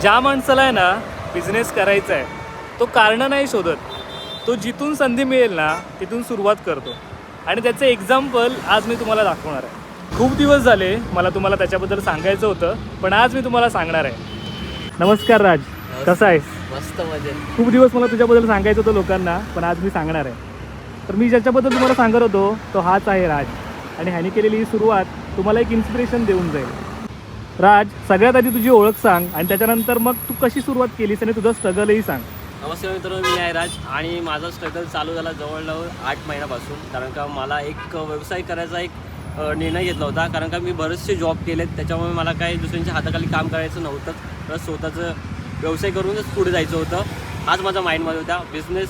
ज्या माणसाला आहे ना बिझनेस करायचा आहे तो कारणं नाही शोधत, तो जिथून संधी मिळेल ना तिथून सुरुवात करतो आणि त्याचं एक्झाम्पल आज मी तुम्हाला दाखवणार आहे. खूप दिवस झाले मला तुम्हाला त्याच्याबद्दल सांगायचं होतं, पण आज मी तुम्हाला सांगणार आहे. नमस्कार राज, कसा आहेस? मस्त मजेत. खूप दिवस मला तुझ्याबद्दल सांगायचं होतं लोकांना, पण आज मी सांगणार आहे. तर मी ज्याच्याबद्दल तुम्हाला सांगत होतो तो हाच आहे राज, आणि ह्याने केलेली ही सुरुवात तुम्हाला एक इन्स्पिरेशन देऊन जाईल. राज, सगळ्यात आधी तुझी ओळख सांग आणि त्याच्यानंतर मग तू कशी सुरुवात केलीस आणि तुझं स्ट्रगलही सांग. नमस्कार मित्रांनो, मी आहे राज आणि माझा स्ट्रगल चालू झाला जवळजवळ 8 महिन्यापासून. कारण का मला एक व्यवसाय करायचा एक निर्णय घेतला होता. कारण का मी बरेचसे जॉब केलेत, त्याच्यामुळे मला काही दुसऱ्यांच्या हाताखाली काम करायचं नव्हतं, तर स्वतःचं व्यवसाय करूनच पुढे जायचं होतं. आज माझ्या माइंडमध्ये होता बिझनेस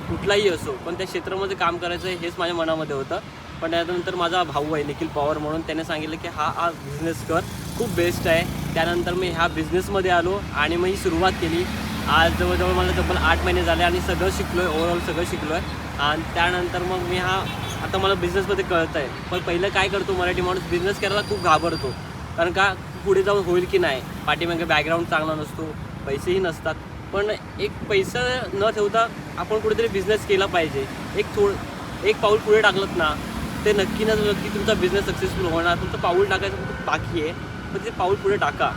कुठलाही असो, पण त्या क्षेत्रामध्ये काम करायचं हेच माझ्या मनामध्ये होतं. पण त्यानंतर माझा भाऊ आहे निखिल पवार म्हणून, त्याने सांगितलं की हा बिझनेस कर, खूप बेस्ट आहे. त्यानंतर मी ह्या बिझनेसमध्ये आलो आणि मग ही सुरुवात केली. आज जवळजवळ मला तब्बल 8 महिने झाले आणि सगळं शिकलो आहे, ओव्हरऑल सगळं शिकलो आहे. आणि त्यानंतर मग मी आता मला बिझनेसमध्ये कळतं आहे. पण पहिलं काय करतो, मराठी माणूस बिझनेस करायला खूप घाबरतो. कारण का पुढे जाऊन होईल की नाही, पाठीमागे बॅकग्राऊंड चांगला नसतो, पैसेही नसतात. पण एक पैसा न ठेवता आपण कुठेतरी बिझनेस केला पाहिजे. एक पाऊल पुढे टाकलंत ना, ते नक्की तुमचा बिझनेस सक्सेसफुल होणार. तुमचं पाऊल टाकायचं खूप बाकी आहे, पण ते पाऊल पुढे टाका.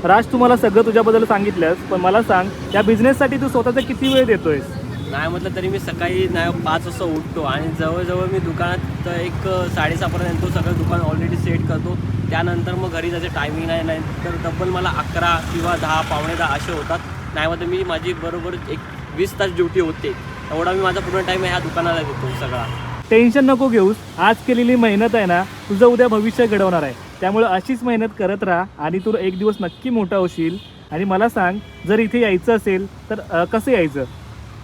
राज, तू मला सगळं तुझ्याबद्दल सांगितलंस, पण मला सांग त्या बिझनेससाठी तू स्वतःचा किती वेळ देतोयस? नाही म्हटलं तरी मी सकाळी 5 वाजता उठतो आणि जवळजवळ मी दुकानात एक 6:30पर्यंत येतो. सगळं दुकान ऑलरेडी सेट करतो. त्यानंतर मग घरी जायचं टायमिंग नाही तर तब्बल मला 11 किंवा 10, पावणे 10 असे होतात. नाही म्हटलं मी माझी बरोबर एक 20 तास ड्युटी होते. एवढा मी माझा पूर्ण टाईम ह्या दुकानाला देतो सगळा. टेन्शन नको घेऊस, आज केलेली मेहनत आहे ना तुझं उद्या भविष्य घडवणार आहे. त्यामुळे अशीच मेहनत करत राहा आणि तू एक दिवस नक्की मोठा होशील. आणि मला सांग, जर इथे यायचं असेल तर कसं यायचं?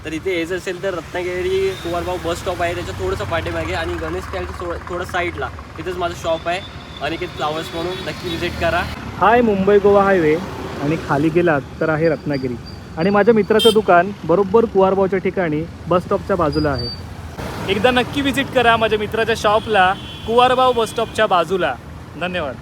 तर इथे यायचं असेल तर रत्नागिरी कुवारबाव बस स्टॉप आहे, त्याच्या थोडंसं पाठीमागे आणि गणेश स्टँडच्या थोडं साईडला इथेच माझं शॉप आहे, अनिकेत फ्लावर्स म्हणून. नक्की व्हिजिट करा. हा आहे मुंबई गोवा हायवे आणि खाली गेलात तर आहे रत्नागिरी. आणि माझ्या मित्राचं दुकान बरोबर कुवारबावच्या ठिकाणी बस स्टॉपच्या बाजूला आहे. एकदा नक्की व्हिजिट करा माझ्या मित्राच्या शॉपला, कुवारबाव बस स्टॉपच्या बाजूला. धन्यवाद.